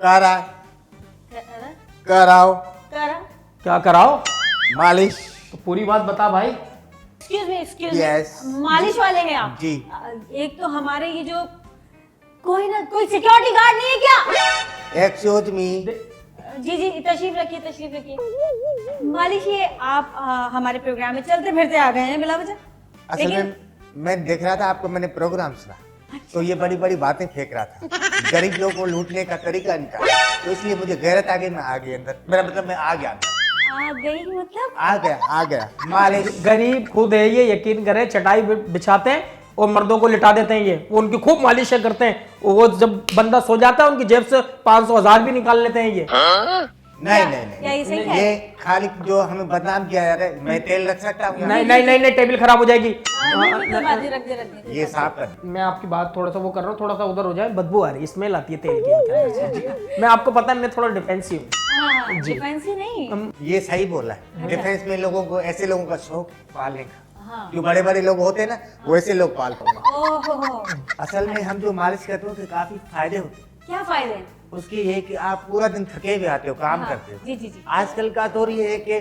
करा कराओ करा क्या कराओ? मालिश। तो पूरी बात बता भाई। Excuse Yes. मी, मालिश वाले हैं आप? जी। एक तो हमारे ये जो कोई सिक्योरिटी गार्ड नहीं है क्या? Excuse me. जी जी, तशरीफ रखिए। मालिश, ये आप हमारे प्रोग्राम में चलते फिरते आ गए हैं बिला वजह? असल में मैं देख रहा था आपको, मैंने प्रोग्राम सुना तो ये बड़ी बड़ी बातें फेंक रहा था, गरीब लोगों को लूटने का तरीका निकाला, तो इसलिए मुझे गैरत आ गई, मैं आ गई अंदर। मेरा मतलब मैं आ गया अंदर। आ गई मतलब? आ गया मालिश। गरीब खुद है ये, यकीन करें, चटाई बिछाते हैं और मर्दों को लिटा देते हैं ये, वो उनकी खूब मालिशें करते हैं। वो जब बंदा सो जाता है उनकी जेब से 500-1000 भी निकाल लेते हैं ये। नहीं क्या ये सही है? ये खाली जो हमें बदनाम किया जा रहा है, मैं तेल रख सकता हूँ यहाँ? नहीं, टेबल खराब हो जाएगी। नहीं, रख दे। ये साफ कर। मैं आपकी बात थोड़ा सा वो कर रहा हूँ, थोड़ा सा उधर हो जाए, बदबू आ रही है, स्मेल आती है तेल की। मैं आपको पता है मैं थोड़ा डिफेंसिव हूँ। डिफेंसिव नहीं। ये सही बोला है, डिफेंस में लोगों को, ऐसे लोगों का शौक पालने का। हाँ। जो बड़े बड़े लोग होते हैं ना, वैसे लोग पालते हैं। ओहो, असल में हम जो मालिश करते हैं उससे काफी फायदे होते हैं। क्या फायदे हैं? उसके ये कि आप पूरा दिन थके हुए आते हो, काम हाँ, करते हो। जी जी जी। आजकल का दौर ये है कि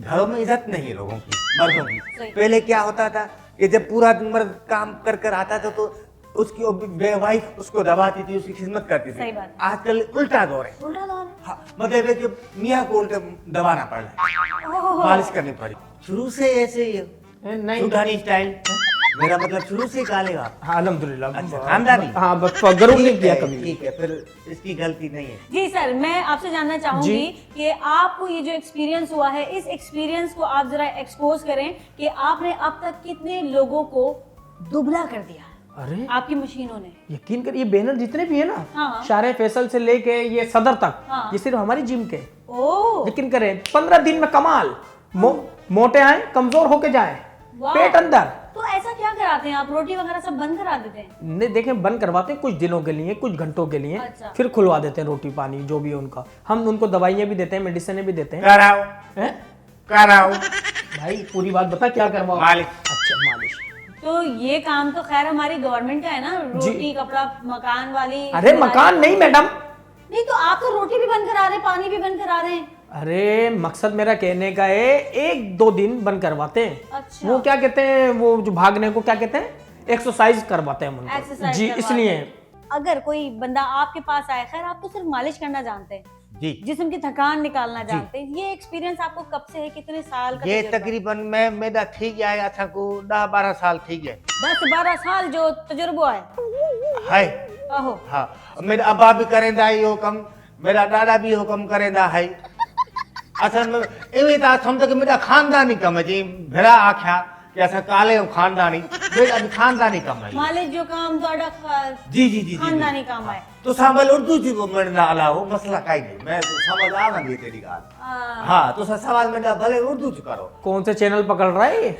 घरों में इज्जत नहीं है लोगों की, मर्दों की। सही। पहले क्या होता था कि जब पूरा दिन मर्द काम कर कर आता था तो उसकी वाइफ उसको दबाती थी, उसकी खिदमत करती सही थी। बात। आजकल उल्टा दौर है। उल्टा दौर है। हाँ, मतलब है कि मियाँ को उल्टा दबाना पड़ रहा है, ओहो, मालिश करनी पड़ी। शुरू से ऐसे ही है, नहीं, सुल्तानी स्टाइल। मेरा मतलब शुरू से कालेगा। हाँ अल्हम्दुलिल्लाह। अच्छा, खानदानी? हाँ, बस गरूर नहीं ठीक किया है, कभी। ठीक है, फिर इसकी गलती नहीं है। जी सर, मैं आपसे जानना चाहूंगी कि आपको ये जो एक्सपीरियंस हुआ है, इस एक्सपीरियंस को आप जरा एक्सपोज करें कि आपने अब तक कितने लोगों को दुबला कर दिया अरे आपकी मशीनों ने? यकीन कर, ये बैनर जितने भी है ना, हाँ। शारे फैसल से लेके ये सदर तक, हाँ। ये सिर्फ हमारी जिम के। ओ, यकीन करें 15 दिन में कमाल। मोटे आए, कमजोर होके जाए, वाह। पेट अंदर। तो ऐसा क्या कराते हैं आप? रोटी वगैरह सब बंद करा देते हैं? नहीं, देखें, बंद करवाते हैं कुछ दिनों के लिए, कुछ घंटों के लिए, अच्छा। फिर खुलवा देते हैं रोटी पानी जो भी है उनका। हम उनको दवाइयाँ भी देते हैं, मेडिसिन भी देते हैं। कराओ हैं? कराओ भाई पूरी बात बता, क्या करवाओ? मालिश। अच्छा, मालिश। तो ये काम तो खैर हमारी गवर्नमेंट का है ना, रोटी कपड़ा मकान वाली। अरे मकान नहीं मैडम, नहीं, तो आप तो रोटी भी बंद करा रहे हैं, पानी भी बंद करा रहे हैं। अरे मकसद मेरा कहने का है 1-2 दिन बंद करवाते हैं। अच्छा। वो क्या कहते हैं, वो जो भागने को क्या कहते हैं, एक्सरसाइज करवाते हैं हम उनको। एक्सरसाइज जी, करवाते इसलिए। हैं। अगर कोई बंदा आपके पास आए, खैर आप तो सिर्फ मालिश करना जानते हैं, जी। जिस्म की थकान निकालना जानते हैं, ये एक्सपीरियंस आपको कब से है? कितने साल का ये तजुर्बा? तकरीबन मैं मेरा ठीक है, असा को 10-12 साल ठीक है। 10-12 साल जो तजुर्बा है। आहो, हाँ, मेरा अब्बा भी करेंदा यो कम, मेरा दादा भी हुक्म करेंदा है। असल में इवे ता समझ के मेरा खानदानी कम है जी, भेड़ा आख्या कि असा काले खानदानी, मेरा भी खानदानी कम है। मालिश जो काम ਤੁਹਾਡਾ जी जी जी खानदानी काम है। तो सामल उर्दू जी को मेरे नाल हो, मसला काई नहीं, मैं तो समझ आ गई तेरी बात। हाँ, तो सवाल मेरा भले उर्दू च करो। कौन से चैनल पकड़ रहा है ये?